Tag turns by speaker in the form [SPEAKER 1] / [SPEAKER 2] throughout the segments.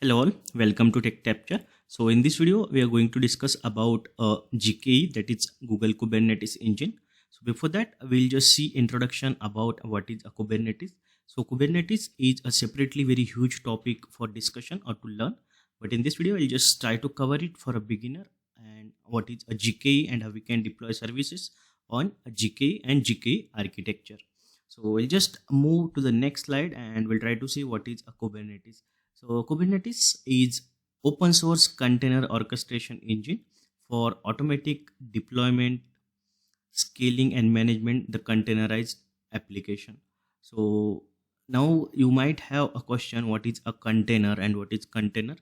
[SPEAKER 1] Hello all, welcome to Tech Capture. So in this video, we are going to discuss about GKE, that is Google Kubernetes Engine. So before that, we'll just see introduction about what is a Kubernetes. So Kubernetes is a separately very huge topic for discussion or to learn. But in this video, I'll just try to cover it for a beginner and what is a GKE and how we can deploy services on a GKE and GKE architecture. So we'll just move to the next slide and we'll try to see what is a Kubernetes. So Kubernetes is open source container orchestration engine for automatic deployment, scaling and management the containerized application. So now you might have a question, what is a container and what is container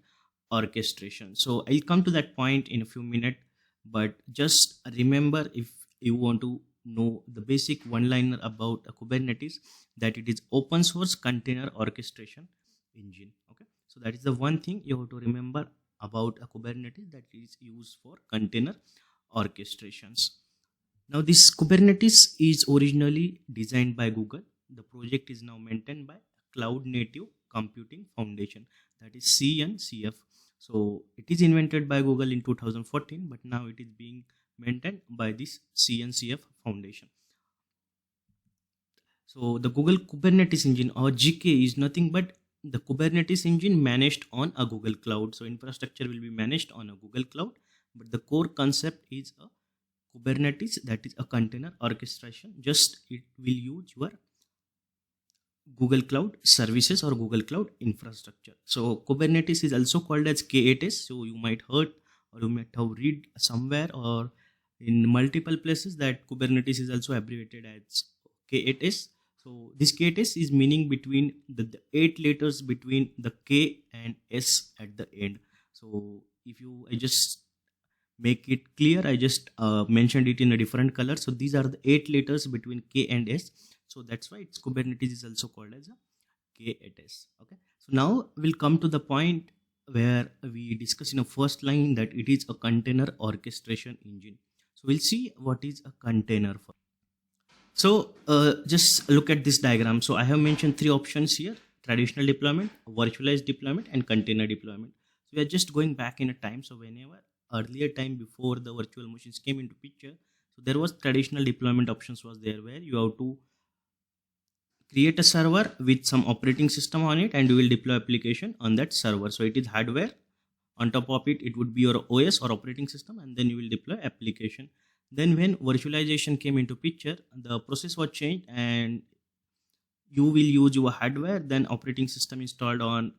[SPEAKER 1] orchestration? So I'll come to that point in a few minutes, but just remember, if you want to know the basic one-liner about a Kubernetes, that it is open source container orchestration engine. Okay, so that is the one thing you have to remember about a Kubernetes, that is used for container orchestrations. Now this Kubernetes is originally designed by Google. The project is now maintained by Cloud Native Computing Foundation, that is CNCF. So it is invented by Google in 2014, but now it is being maintained by this CNCF Foundation. So the Google Kubernetes Engine or GKE is nothing but the Kubernetes engine managed on a Google Cloud. So infrastructure will be managed on a Google Cloud, but the core concept is a Kubernetes, that is a container orchestration. Just it will use your Google Cloud services or Google Cloud infrastructure. So Kubernetes is also called as K8s. So you might heard or you might have read somewhere or in multiple places that Kubernetes is also abbreviated as K8s. So this K8s is meaning between the 8 letters between the K and S at the end. So if I just make it clear, I just mentioned it in a different color. So these are the 8 letters between K and S. So that's why it's Kubernetes is also called as a K8s. Okay. So now we'll come to the point where we discuss in a first line that it is a container orchestration engine. So we'll see what is a container for. So just look at this diagram. So I have mentioned 3 options here: traditional deployment, virtualized deployment, and container deployment. So we are just going back in a time. So whenever earlier time before the virtual machines came into picture, so there was traditional deployment options was there, where you have to create a server with some operating system on it and you will deploy application on that server. So it is hardware. On top of it, it would be your OS or operating system, and then you will deploy application. Then when virtualization came into picture, the process was changed and you will use your hardware, then operating system installed on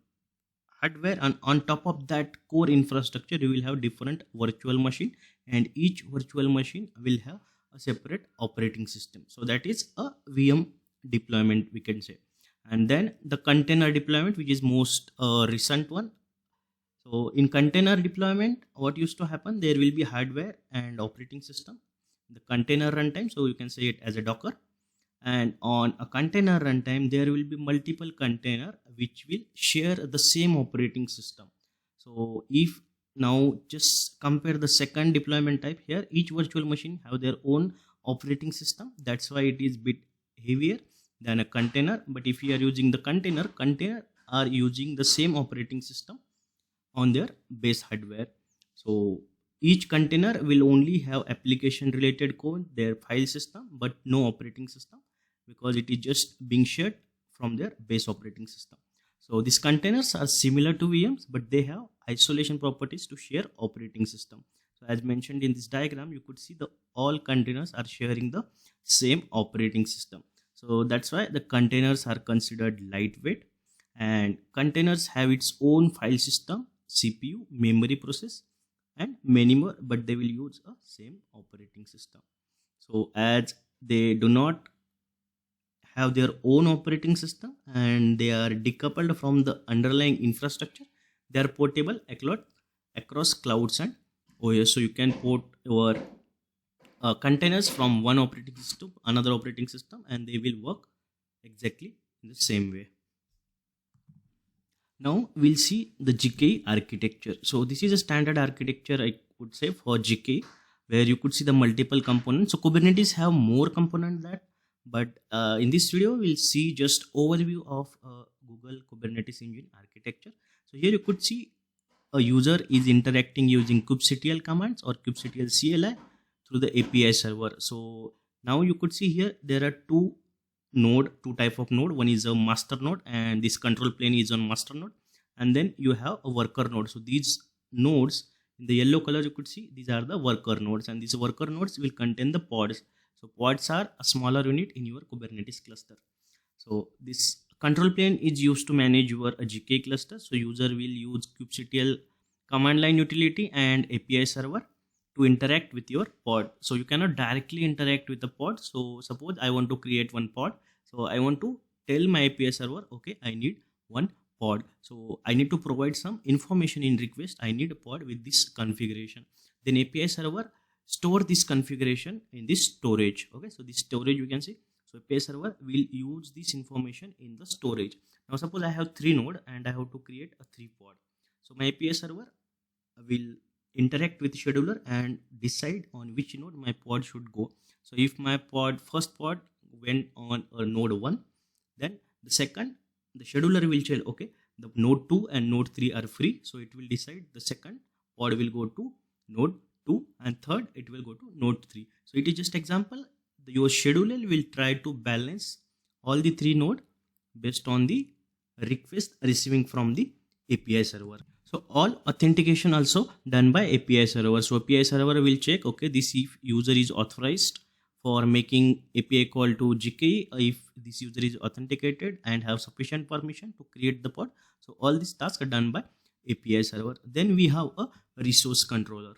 [SPEAKER 1] hardware, and on top of that core infrastructure you will have different virtual machine, and each virtual machine will have a separate operating system. So that is a VM deployment, we can say. And then the container deployment, which is most recent one. So in container deployment, what used to happen, there will be hardware and operating system, the container runtime, so you can say it as a Docker. And on a container runtime, there will be multiple container which will share the same operating system. So if now just compare the second deployment type here, each virtual machine have their own operating system. That's why it is bit heavier than a container. But if you are using the container are using the same operating system on their base hardware. So each container will only have application related code, their file system, but no operating system, because it is just being shared from their base operating system. So these containers are similar to VMs, but they have isolation properties to share operating system. So as mentioned in this diagram, you could see the all containers are sharing the same operating system. So that's why the containers are considered lightweight, and containers have its own file system, CPU, memory process, and many more, but they will use a same operating system. So as they do not have their own operating system and they are decoupled from the underlying infrastructure, they are portable across clouds and OS. So you can port your containers from one operating system to another operating system, and they will work exactly in the same way. Now we'll see the GKE architecture. So this is a standard architecture, I could say, for GKE, where you could see the multiple components. So Kubernetes have more components that, but in this video we'll see just overview of Google Kubernetes Engine architecture. So here you could see a user is interacting using kubectl commands or kubectl CLI through the API server. So now you could see here there are two type of node. One is a master node, and this control plane is on master node, and then you have a worker node. So these nodes in the yellow color, you could see these are the worker nodes, and these worker nodes will contain the pods. So pods are a smaller unit in your Kubernetes cluster. So this control plane is used to manage your GKE cluster. So user will use kubectl command line utility and API server to interact with your pod. So you cannot directly interact with the pod. So suppose I want to create one pod. So I want to tell my API server, okay, I need one pod. So I need to provide some information in request. I need a pod with this configuration. Then API server store this configuration in this storage. Okay, so this storage you can see. So API server will use this information in the storage. Now suppose I have 3 nodes and I have to create a 3 pod. So my API server will interact with scheduler and decide on which node my pod should go. So if my first pod went on a node 1, then the scheduler will tell, okay, the node 2 and node 3 are free, so it will decide the second pod will go to node 2 and third it will go to node 3. So it is just example. Your scheduler will try to balance all the 3 nodes based on the request receiving from the API server. So all authentication also done by API server. So API server will check, okay, this if user is authorized for making API call to GKE, if this user is authenticated and have sufficient permission to create the pod. So all these tasks are done by API server. Then we have a resource controller.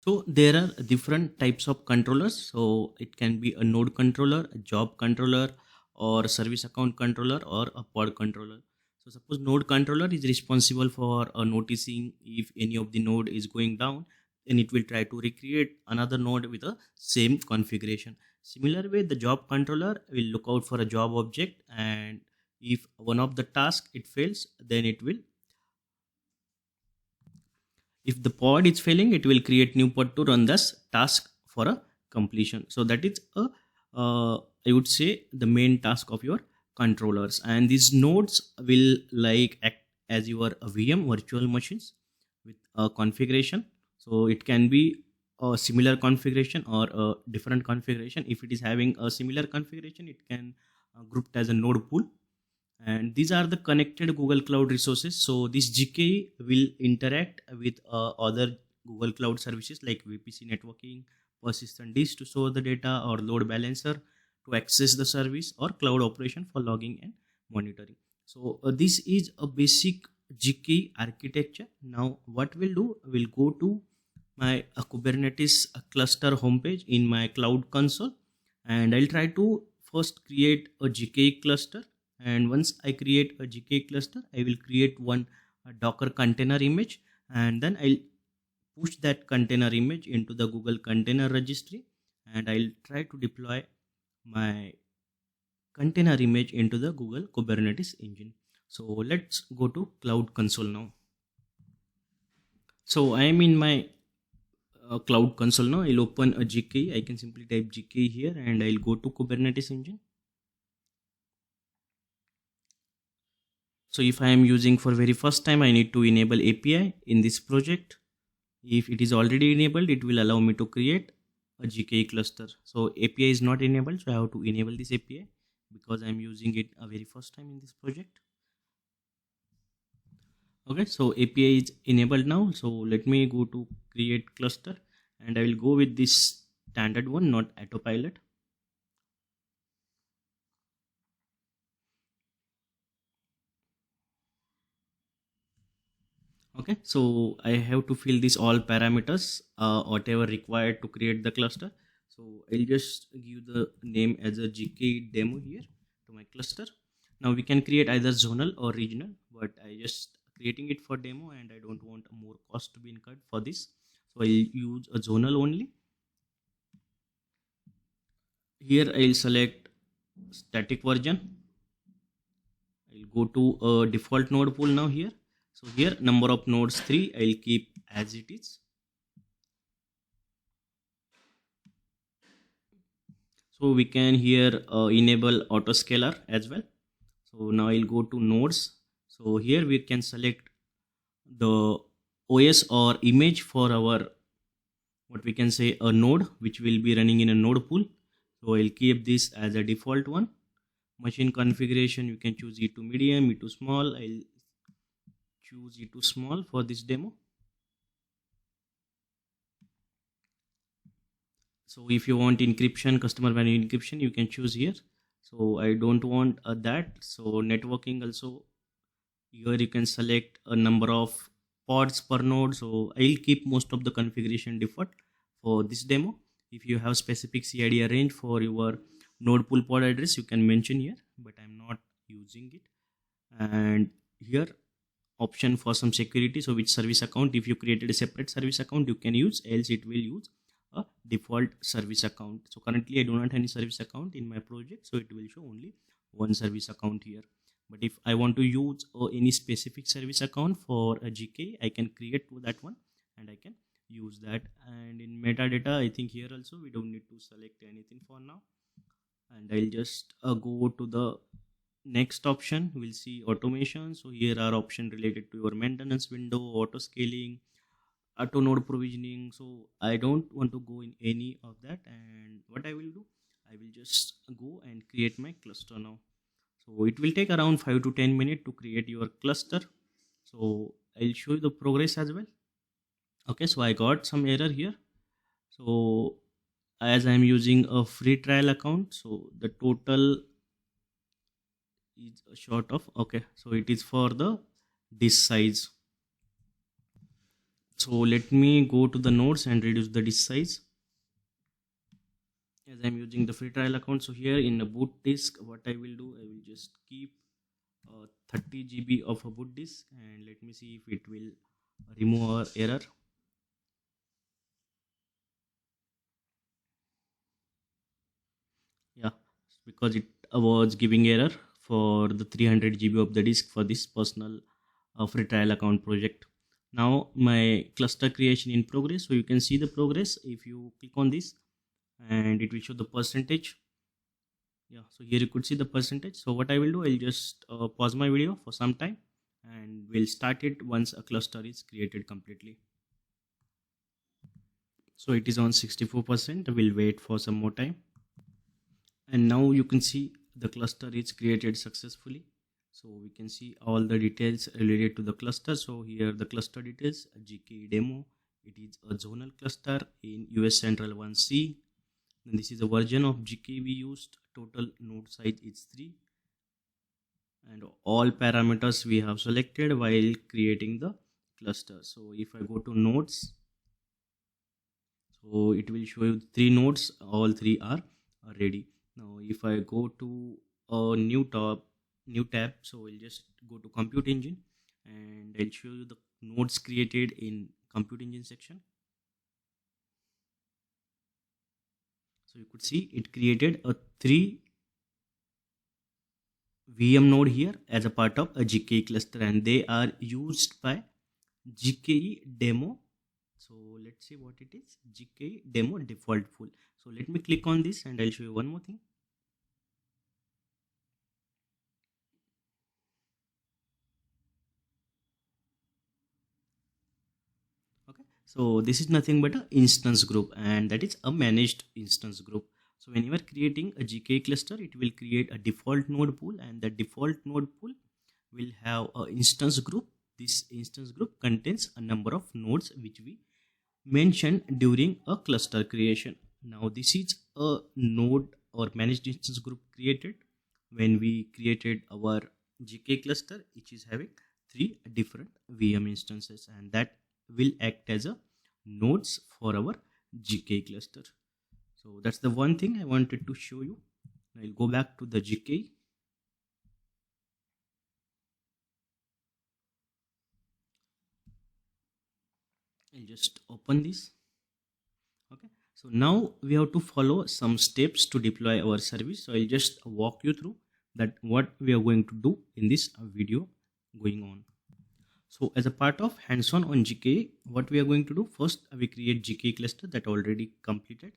[SPEAKER 1] So there are different types of controllers. So it can be a node controller, a job controller, or a service account controller, or a pod controller. So suppose node controller is responsible for noticing if any of the node is going down, then it will try to recreate another node with the same configuration. Similar way, the job controller will look out for a job object, and if one of the tasks it fails, then it will, if the pod is failing, it will create new pod to run this task for a completion. So that is I would say the main task of your controllers, and these nodes will like act as your VM virtual machines with a configuration. So it can be a similar configuration or a different configuration. If it is having a similar configuration, it can grouped as a node pool. And these are the connected Google Cloud resources. So this GKE will interact with other Google Cloud services like VPC networking, persistent disk to store the data, or load balancer to access the service, or cloud operation for logging and monitoring. So this is a basic GKE architecture. Now what we'll do, we'll go to my Kubernetes cluster homepage in my cloud console, and I'll try to first create a GKE cluster. And once I create a GKE cluster, I will create a Docker container image, and then I'll push that container image into the Google Container Registry, and I'll try to deploy my container image into the Google Kubernetes Engine. So let's go to Cloud Console now. So I am in my Cloud Console now. I'll open a GKE. I can simply type GKE here, and I'll go to Kubernetes Engine. So if I am using for very first time, I need to enable API in this project. If it is already enabled, it will allow me to create a GKE cluster. So API is not enabled, so I have to enable this API because I am using it a very first time in this project. Okay, so API is enabled now. So let me go to create cluster, and I will go with this standard one, not autopilot. Okay, so I have to fill this all parameters, whatever required to create the cluster. So I'll just give the name as a GKE demo here to my cluster. Now we can create either zonal or regional, but I just creating it for demo, and I don't want more cost to be incurred for this. So I'll use a zonal only. Here I'll select static version. I'll go to a default node pool now here. So here number of nodes 3, I'll keep as it is. So we can here enable autoscaler as well. So now I'll go to nodes. So here we can select the OS or image for our, what we can say, a node which will be running in a node pool. So I'll keep this as a default one. Machine configuration, you can choose E to medium, E to small. I'll choose E to small for this demo. So if you want encryption, customer value encryption, you can choose here. So I don't want that. So networking also, here you can select a number of pods per node. So I'll keep most of the configuration default for this demo. If you have specific CID range for your node pool pod address, you can mention here, but I'm not using it. And here option for some security, so which service account, if you created a separate service account, you can use, else it will use a default service account. So currently I do not have any service account in my project, so it will show only one service account here. But if I want to use any specific service account for a GKE, I can create that one and I can use that. And in metadata, I think here also we don't need to select anything for now. And I'll just go to the next option. We'll see automation. So here are options related to your maintenance window, auto scaling, auto node provisioning. So I don't want to go in any of that. And what I will do, I will just go and create my cluster now. So it will take around 5 to 10 minutes to create your cluster. So I'll show you the progress as well. Okay, so I got some error here. So as I'm using a free trial account, so the total is short of, okay, so it is for the disk size. So let me go to the nodes and reduce the disk size. As I'm using the free trial account, so here in the boot disk, what I will do, I will just keep 30 GB of a boot disk, and let me see if it will remove our error. Yeah, because it was giving error for the 300 GB of the disk for this personal free trial account project. Now my cluster creation in progress, so you can see the progress if you click on this, and it will show the percentage. Yeah, so here you could see the percentage. So what I will do, I'll just pause my video for some time and we'll start it once a cluster is created completely. So it is on 64%. We'll wait for some more time. And now you can see the cluster is created successfully. So we can see all the details related to the cluster. So here the cluster details, a GKE demo. It is a zonal cluster in US Central 1C. And this is the version of GKE we used. Total node size is 3. And all parameters we have selected while creating the cluster. So if I go to nodes, so it will show you 3 nodes. All 3 are ready. Now if I go to a new tab, so we'll just go to Compute Engine and I'll show you the nodes created in Compute Engine section. So you could see it created a 3 VM node here as a part of a GKE cluster, and they are used by GKE demo. So let's see what it is. GKE demo default full. So let me click on this and I'll show you one more thing. Okay, so this is nothing but an instance group, and that is a managed instance group. So when you are creating a GKE cluster, it will create a default node pool, and the default node pool will have an instance group. This instance group contains a number of nodes which we mentioned during a cluster creation. Now this is a node or managed instance group created when we created our GKE cluster, which is having 3 different VM instances, and that will act as a nodes for our GKE cluster. So that's the one thing I wanted to show you. I'll go back to the GKE. I'll just open this. Okay, so now we have to follow some steps to deploy our service. So I'll just walk you through that what we are going to do in this video going on. So as a part of hands-on on GKE, what we are going to do, first we create GKE cluster that already completed.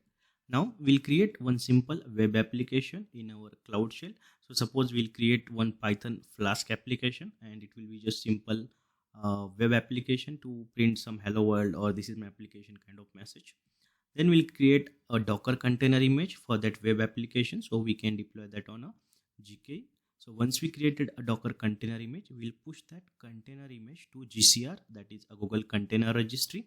[SPEAKER 1] Now we'll create one simple web application in our CloudShell. So suppose we'll create one Python Flask application, and it will be just simple web application to print some hello world or this is my application kind of message. Then we'll create a Docker container image for that web application, so we can deploy that on a GKE. So once we created a Docker container image, we'll push that container image to GCR, that is a Google Container Registry,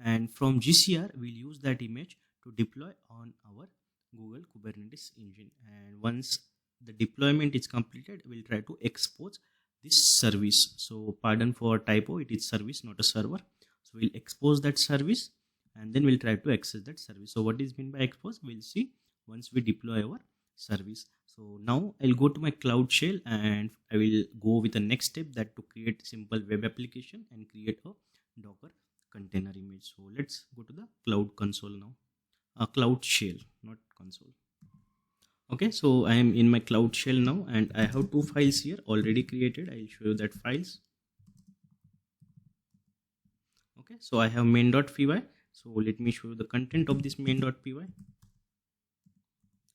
[SPEAKER 1] and from GCR we'll use that image to deploy on our Google Kubernetes Engine. And once the deployment is completed, we'll try to expose this service. So pardon for typo, it is service, not a server. So we'll expose that service and then we'll try to access that service. So what is meant by expose, we'll see once we deploy our service. So now I'll go to my CloudShell and I will go with the next step, that to create simple web application and create a Docker container image. So let's go to the Cloud Console now. CloudShell, not console. Okay, so I am in my CloudShell now and I have two files here already created. I'll show you that files. Okay, so I have main.py. So let me show you the content of this main.py.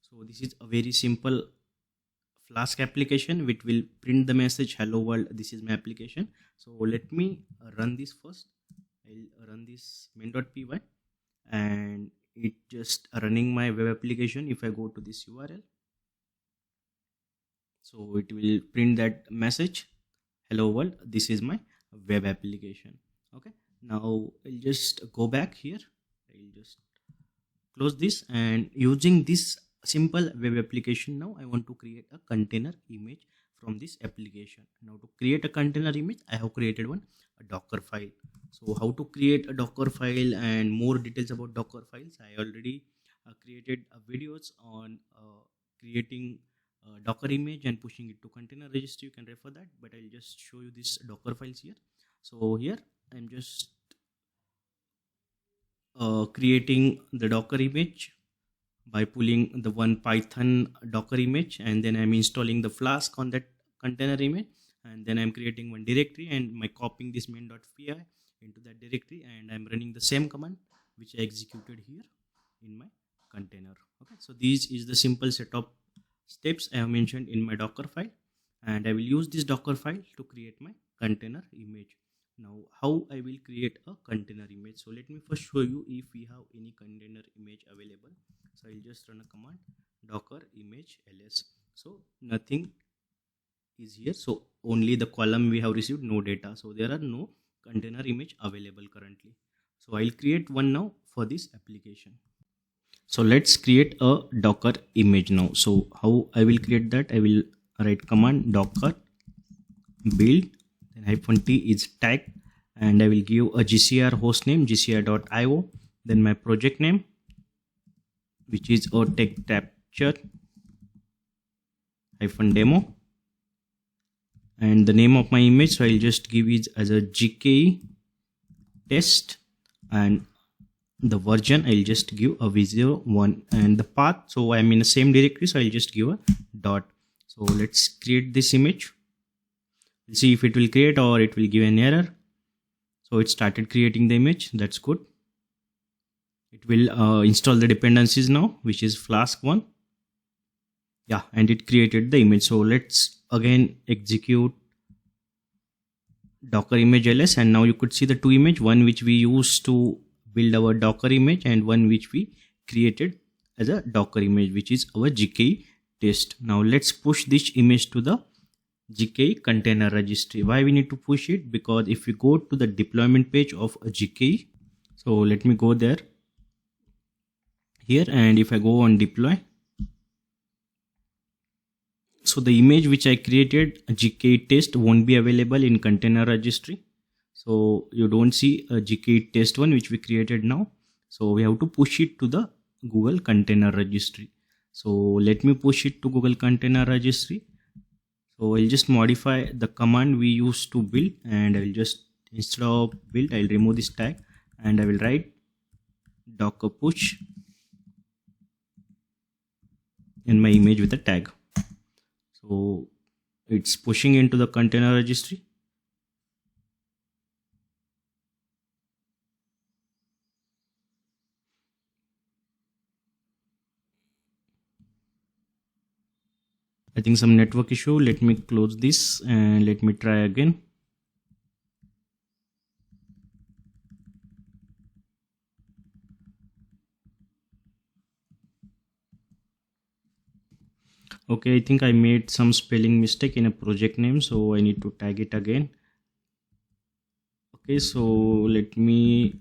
[SPEAKER 1] So this is a very simple Flask application which will print the message hello world, this is my application. So let me run this first. I'll run this main.py and it just running my web application. If I go to this URL, so it will print that message hello world, this is my web application. Okay, now I'll just go back here. I'll just close this, and using this simple web application, now I want to create a container image from this application. Now to create a container image, I have created a Docker file. So how to create a Docker file and more details about Docker files, I already created videos on creating a Docker image and pushing it to container registry. You can refer that, but I'll just show you this Docker files here. So here I'm just creating the Docker image by pulling the one Python Docker image, and then I'm installing the Flask on that container image, and then I'm creating one directory and my copying this main.py into that directory, and I'm running the same command which I executed here in my container. Okay, so this is the simple set of steps I have mentioned in my Docker file, and I will use this Docker file to create my container image. Now how I will create a container image, so let me first show you if we have any container image available. So I'll just run a command docker image ls. So nothing is here, so only the column we have received, no data, so there are no container image available currently. So I'll create one now for this application. So let's create a Docker image now. So how I will create that, I will write command docker build, then -t is tag, and I will give a GCR host name gcr.io, then my project name which is a tech capture -demo, and the name of my image, so I'll just give it as a GKE test, and the version I'll just give a v01, and the path, so I'm in the same directory, so I'll just give a dot. So let's create this image. We'll see if it will create or it will give an error. So it started creating the image, that's good. It will install the dependencies now, which is Flask 1. Yeah, and it created the image. So let's again execute docker image ls, and now you could see the two images, one which we used to build our Docker image and one which we created as a Docker image, which is our GKE test. Now let's push this image to the GKE container registry. Why we need to push it? Because if we go to the deployment page of a GKE, so let me go there here, and if I go on deploy, so the image which I created, a GKE test, won't be available in container registry. So you don't see a GKE test one which we created now. So we have to push it to the Google Container Registry. So let me push it to Google Container Registry. So I'll just modify the command we used to build, and I'll just, instead of build, I'll remove this tag and I will write docker push in my image with a tag. So it's pushing into the container registry. I think some network issue. Let me close this and let me try again. Okay, I think I made some spelling mistake in a project name, so I need to tag it again. Okay, so let me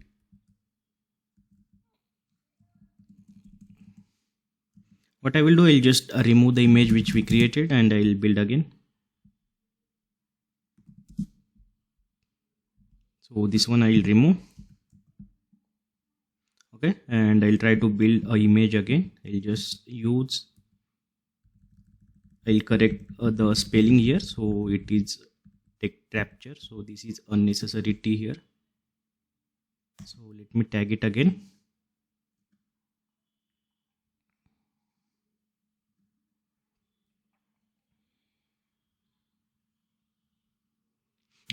[SPEAKER 1] what I will do, I'll just remove the image which we created and I'll build again. So this one I'll remove. Okay, and I'll try to build a image again. I'll correct the spelling here, so it is text capture, so this is unnecessary T here. So let me tag it again.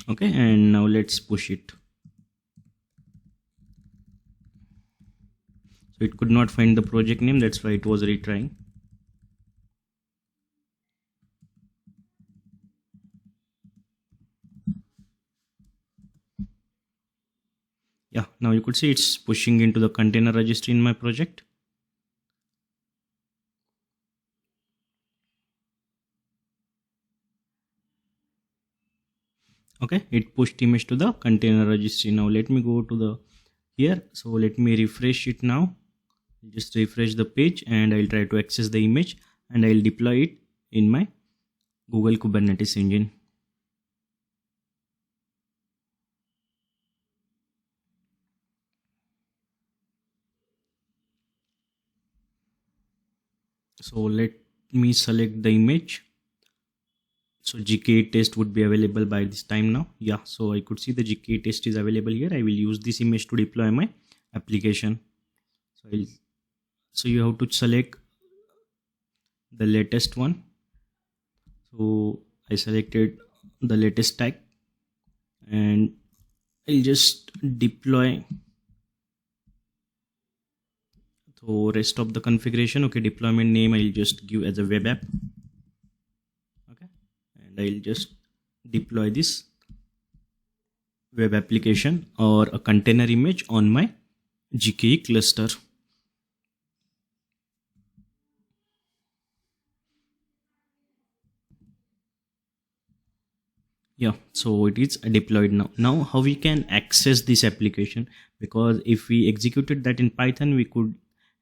[SPEAKER 1] Okay, and now let's push it. So it could not find the project name, that's why it was retrying. Yeah, now you could see it's pushing into the container registry in my project. Okay, it pushed image to the container registry. Now let me go to the here, so let me refresh it now. Just refresh the page and I'll try to access the image and I'll deploy it in my Google Kubernetes Engine. So let me select the image. So GKE test would be available by this time now. Yeah, so I could see the GKE test is available here. I will use this image to deploy my application. So you have to select the latest one. So I selected the latest tag and I'll just deploy. So rest of the configuration, okay, deployment name I'll just give as a web app. Okay, and I'll just deploy this web application or a container image on my GKE cluster. Yeah, so it is deployed now how we can access this application, because if we executed that in Python, we could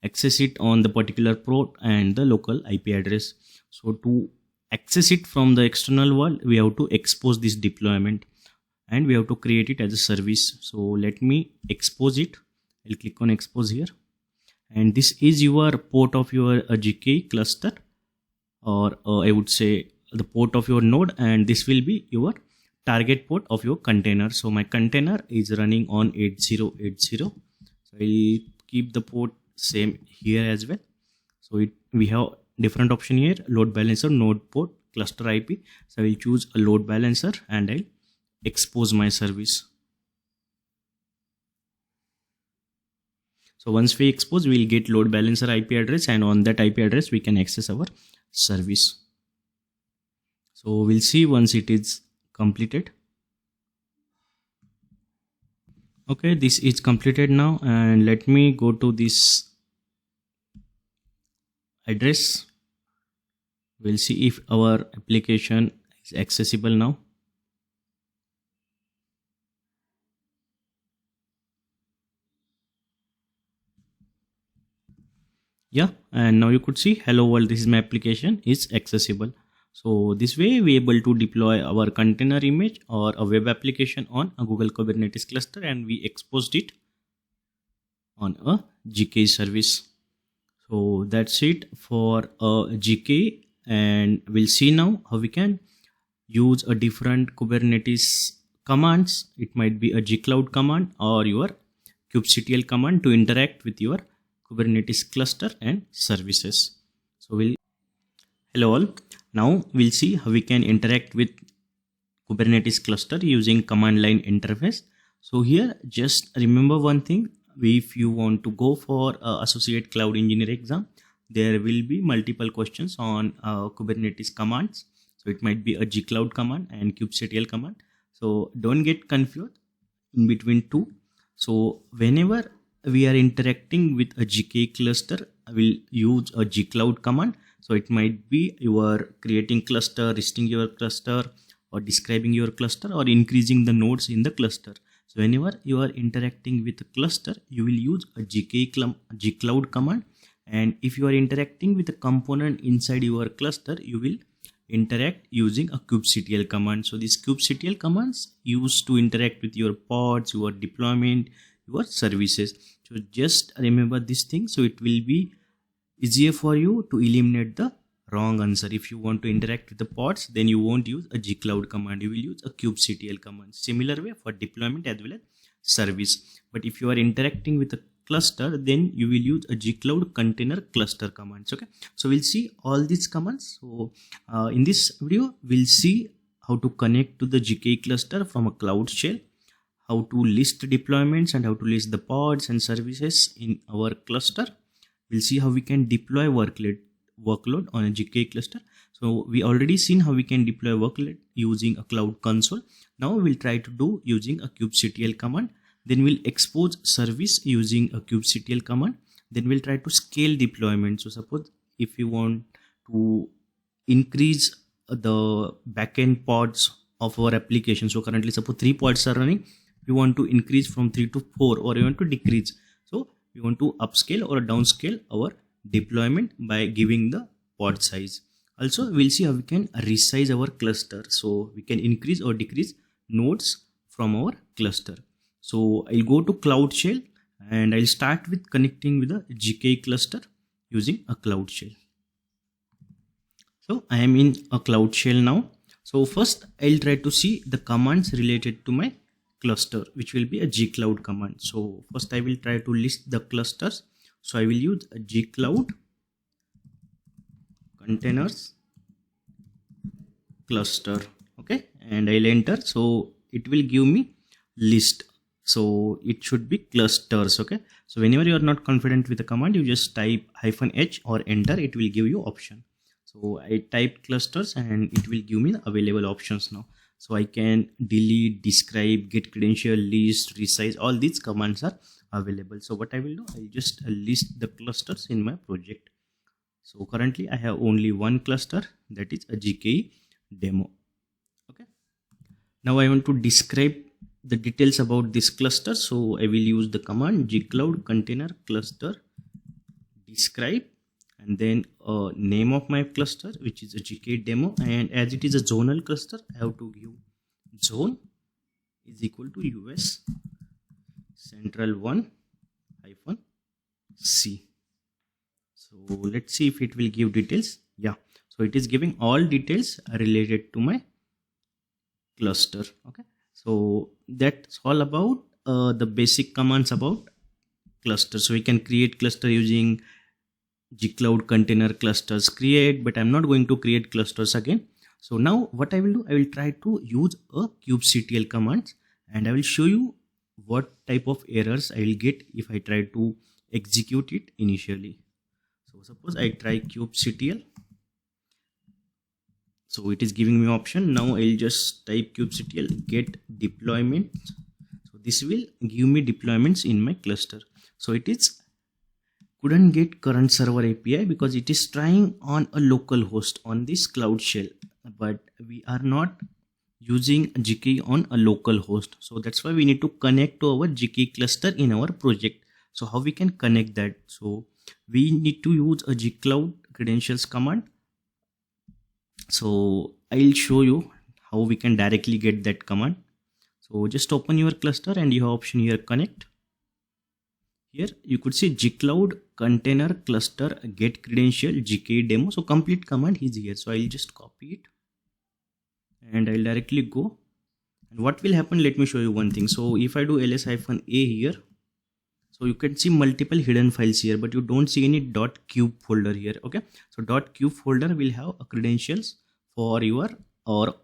[SPEAKER 1] access it on the particular port and the local IP address. So to access it from the external world, we have to expose this deployment and we have to create it as a service. So let me expose it. I'll click on expose here, and this is your port of your GKE cluster, or I would say the port of your node, and this will be your target port of your container. So my container is running on 8080. So I'll keep the port same here as well. So we have different option here: load balancer, node port, cluster IP. So I will choose a load balancer and I'll expose my service. So once we expose, we will get load balancer IP address, and on that IP address we can access our service. So we'll see once it is completed. Okay, this is completed now, and let me go to this address. We'll see if our application is accessible now. Yeah, and now you could see hello world, this is my application, is accessible. So this way we are able to deploy our container image or a web application on a Google Kubernetes cluster, and we exposed it on a GKE service. So that's it for GKE, and we'll see now how we can use a different Kubernetes commands. It might be a gcloud command or your kubectl command to interact with your Kubernetes cluster and services. So hello all. Now we'll see how we can interact with Kubernetes cluster using command line interface. So here, just remember one thing: if you want to go for associate cloud engineer exam, there will be multiple questions on Kubernetes commands. So it might be a gcloud command and kubectl command. So don't get confused in between two. So whenever we are interacting with a GKE cluster, I will use a gcloud command. So it might be you are creating cluster, listing your cluster, or describing your cluster, or increasing the nodes in the cluster. So whenever you are interacting with a cluster, you will use a gcloud command. And if you are interacting with a component inside your cluster, you will interact using a kubectl command. So these kubectl commands used to interact with your pods, your deployment, your services. So just remember this thing, so it will be easier for you to eliminate the wrong answer. If you want to interact with the pods, then you won't use a gcloud command, you will use a kubectl command. Similar way for deployment as well as service. But if you are interacting with a cluster, then you will use a gcloud container cluster commands. Okay, so we'll see all these commands. So in this video we'll see how to connect to the GKE cluster from a CloudShell, how to list deployments and how to list the pods and services in our cluster. We'll see how we can deploy workload on a GKE cluster. So we already seen how we can deploy workload using a cloud console. Now we'll try to do using a kubectl command. Then we'll expose service using a kubectl command. Then we'll try to scale deployment. So suppose if you want to increase the backend pods of our application. So currently suppose 3 pods are running. We want to increase from 3 to 4, or you want to decrease. So we want to upscale or downscale our deployment by giving the pod size. Also we'll see how we can resize our cluster. So we can increase or decrease nodes from our cluster. So I'll go to CloudShell and I'll start with connecting with the GKE cluster using a CloudShell. So I am in a CloudShell now. So first I'll try to see the commands related to my cluster, which will be a gcloud command. So first I will try to list the clusters. So I will use a gcloud containers cluster. Okay, and I'll enter. So it will give me list. So it should be clusters. Okay, so whenever you are not confident with the command, you just type -h or enter. It will give you option. So I type clusters and it will give me the available options now. So I can delete, describe, get credential, list, resize. All these commands are available. So what I will do, I'll just list the clusters in my project. So currently I have only one cluster, that is a GKE demo. Okay. Now I want to describe the details about this cluster. So I will use the command gcloud container cluster describe, and then name of my cluster, which is a GKE demo. And as it is a zonal cluster, I have to give zone is equal to US central 1-C. So let's see if it will give details. Yeah, so it is giving all details related to my cluster. Okay, so that's all about the basic commands about cluster. So we can create cluster using gcloud container clusters create, but I'm not going to create clusters again. So now what I will do, I will try to use a kubectl command, and I will show you what type of errors I will get if I try to execute it initially. So suppose I try kubectl. So it is giving me option. Now I'll just type kubectl get deployment. So this will give me deployments in my cluster. So it is couldn't get current server API because it is trying on a local host on this CloudShell, but we are not using GKE on a local host. So that's why we need to connect to our GKE cluster in our project. So how we can connect that? So we need to use a gcloud credentials command. So I'll show you how we can directly get that command. So just open your cluster and you have option here connect. Here you could see gcloud container cluster get credential GKE demo. So complete command is here. So I'll just copy it and I'll directly go. And what will happen, let me show you one thing. So if I do ls-a here, so you can see multiple hidden files here, but you don't see any .cube folder here. Okay, so .cube folder will have a credentials for your or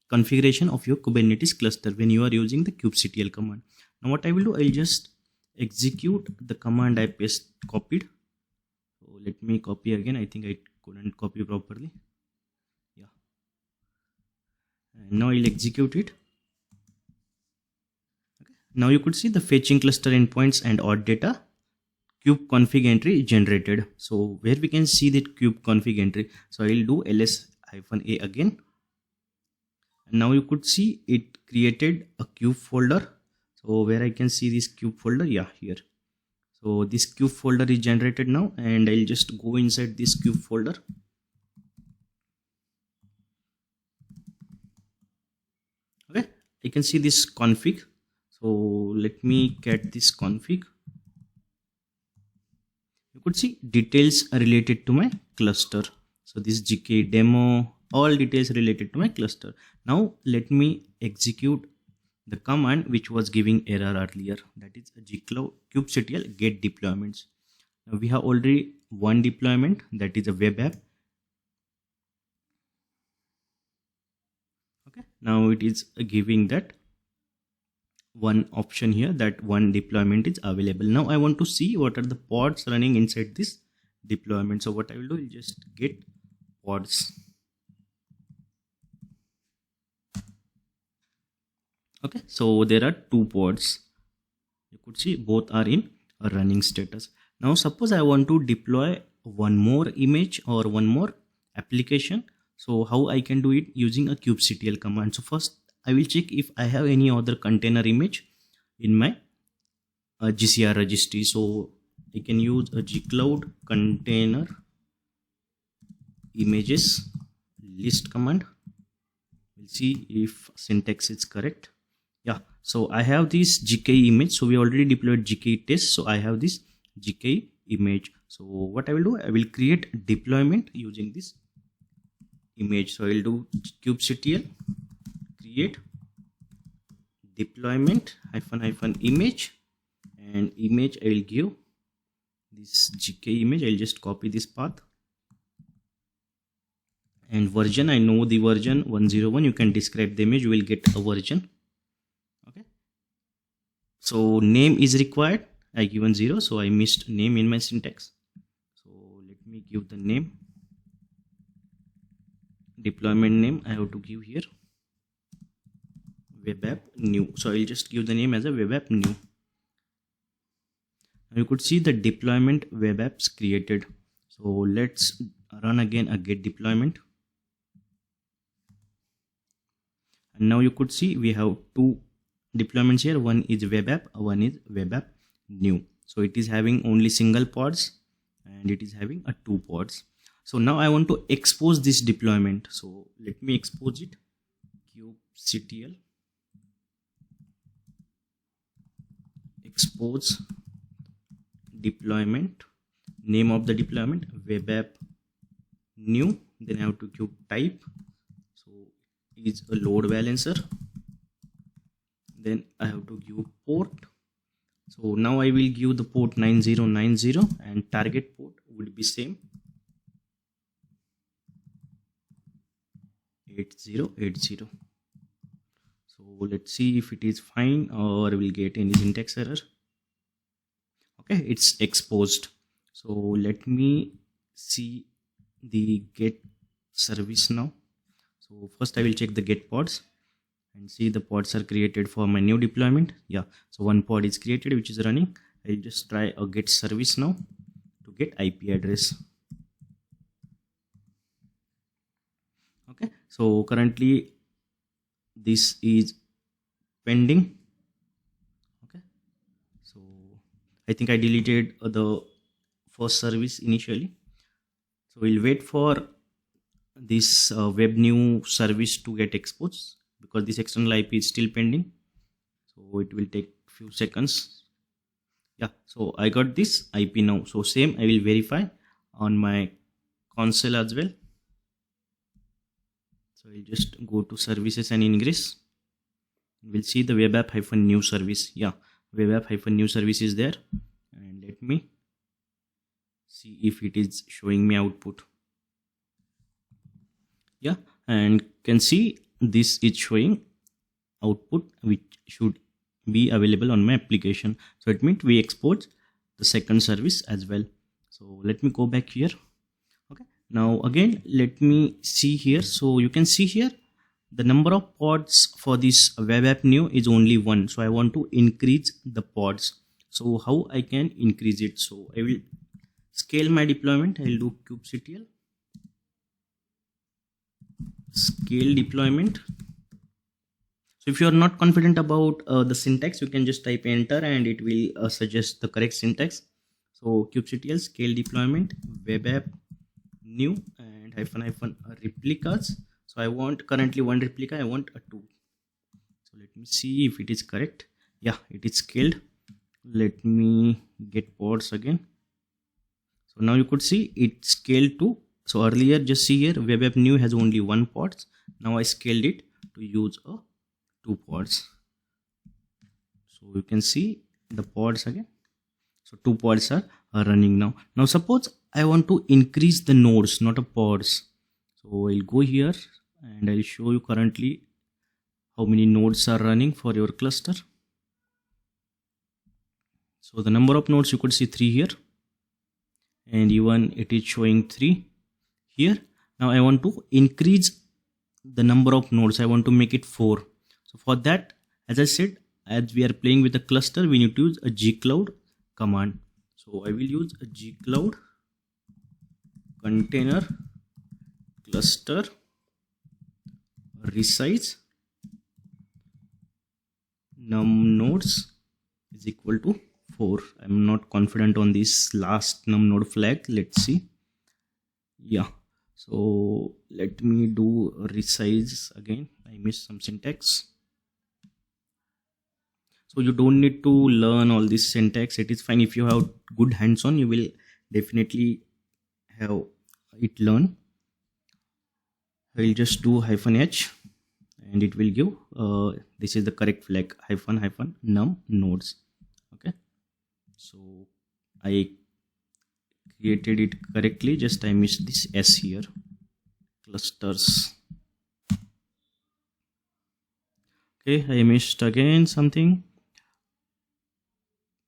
[SPEAKER 1] configuration of your Kubernetes cluster when you are using the kubectl command. Now what I will do, I'll just execute the command I copied. So let me copy again. I think I couldn't copy properly. Yeah, and now I'll execute it. Okay. Now you could see the fetching cluster endpoints and odd data kube config entry generated. So where we can see that kube config entry, so I'll do ls-a again, and now you could see it created a kube folder. So where I can see this kube folder, yeah, here. So this kube folder is generated now, and I'll just go inside this kube folder. Okay, I can see this config. So let me get this config. You could see details are related to my cluster. So this GKE demo, all details related to my cluster. Now let me execute the command which was giving error earlier, that is gcloud kubectl get deployments. Now we have already one deployment, that is a web app. Okay, now it is giving that one option here, that one deployment is available. Now I want to see what are the pods running inside this deployment. So what I will do is just get pods. Okay, so there are 2 pods. You could see both are in a running status. Now suppose I want to deploy one more image or one more application. So how I can do it? Using a kubectl command. So first I will check if I have any other container image in my GCR registry. So I can use a gcloud container images list command. We'll see if syntax is correct. Yeah, so I have this GKE image. So we already deployed GKE test. So I have this GKE image. So what I will do, I will create deployment using this image. So I will do kubectl create deployment -- image, and image I will give this GKE image. I'll just copy this path, and version, I know the version 101. You can describe the image, you will get a version. Okay, so name is required. I given 0, so I missed name in my syntax. So let me give the name. Deployment name I have to give here web app new. So I'll just give the name as a web app new. Now you could see the deployment web apps created. So let's run again a get deployment. And now you could see we have 2 deployments here. One is web app, one is web app new. So it is having only single pods, and it is having a 2 pods. So now I want to expose this deployment. So let me expose it. kubectl expose deployment, name of the deployment web app new, then I have to give type. So is a load balancer, then I have to give port. So now I will give the port 9090, and target port would be same 8080. So let's see if it is fine or we'll get any syntax error. Okay, it's exposed. So let me see the get service now. So first I will check the get pods and see the pods are created for my new deployment. Yeah, so one pod is created which is running. I'll just try a get service now to get IP address. Okay, so currently this is pending. Okay, so I think I deleted the first service initially. So we'll wait for this web new service to get exposed, because this external IP is still pending. So it will take few seconds. Yeah, so I got this IP now. So same I will verify on my console as well. So I'll just go to services and ingress. We'll see the web app -new service. Yeah, web app -new service is there, and let me see if it is showing me output. Yeah, and can see this is showing output which should be available on my application. So it means we export the second service as well. So let me go back here. Okay, now again let me see here. So you can see here the number of pods for this web app new is only 1. So I want to increase the pods. So how I can increase it? So I will scale my deployment. I'll do kubectl scale deployment. So if you are not confident about the syntax, you can just type enter and it will suggest the correct syntax. So kubectl scale deployment web app new and hyphen replicas. So I want currently 1 replica, I want a 2. So let me see if it is correct. Yeah, it is scaled. Let me get pods again. So now you could see it scaled to, so earlier just see here web app new has only 1 pods. Now I scaled it to use a 2 pods. So you can see the pods again. So 2 pods are running now. Now suppose I want to increase the nodes, not a pods. So I'll go here and I'll show you currently how many nodes are running for your cluster. So the number of nodes you could see 3 here, and even it is showing 3 here. Now I want to increase the number of nodes. I want to make it 4. So for that, as I said, as we are playing with the cluster, we need to use a gcloud command. So I will use a gcloud container cluster resize num nodes is equal to 4. I'm not confident on this last num node flag. Let's see. Yeah, so let me do resize again. I missed some syntax. So you don't need to learn all this syntax. It is fine. If you have good hands-on, you will definitely have it learn. I will just do -h and it will give this is the correct flag -- num nodes. Okay, so I created it correctly, just I missed this s here, clusters. Okay, I missed again something.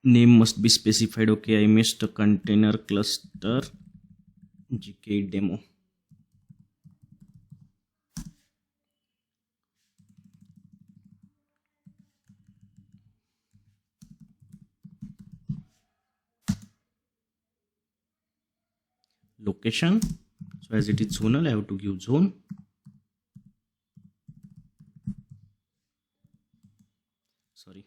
[SPEAKER 1] Name must be specified. Okay, I missed a container cluster GKE demo. Location, so as it is zonal, I have to give zone. Sorry.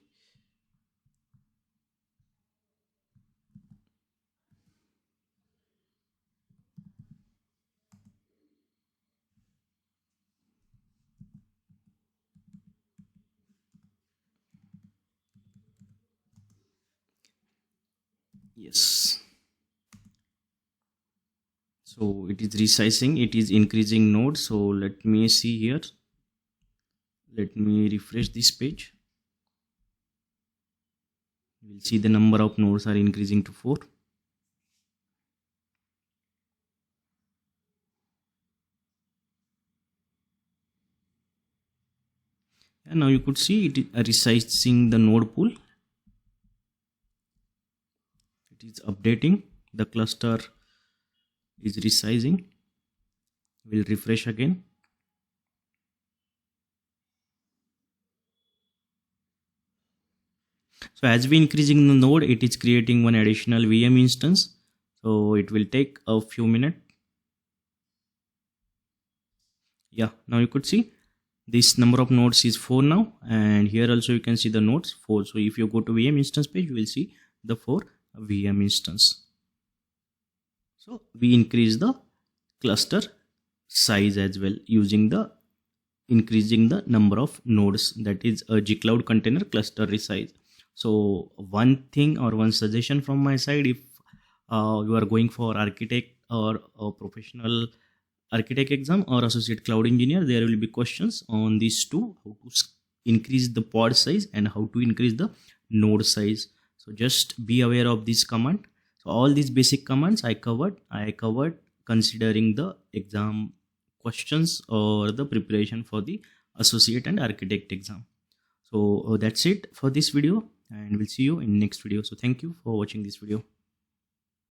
[SPEAKER 1] Yes. So it is resizing, it is increasing nodes. So let me see here. Let me refresh this page. You will see the number of nodes are increasing to 4. And now you could see it is resizing the node pool. It is updating. The cluster is resizing. We'll refresh again. So as we increasing the node, it is creating one additional VM instance. So it will take a few minutes. Yeah, now you could see this number of nodes is 4 now, and here also you can see the nodes 4. So if you go to VM instance page, you will see the 4 VM instance. So we increase the cluster size as well using the increasing the number of nodes, that is a gcloud container cluster resize. So one thing or one suggestion from my side, if you are going for architect or a professional architect exam or associate cloud engineer, there will be questions on these two, how to increase the pod size and how to increase the node size. So just be aware of this command. So all these basic commands I covered considering the exam questions or the preparation for the associate and architect exam. So that's it for this video, and we'll see you in next video. So thank you for watching this video.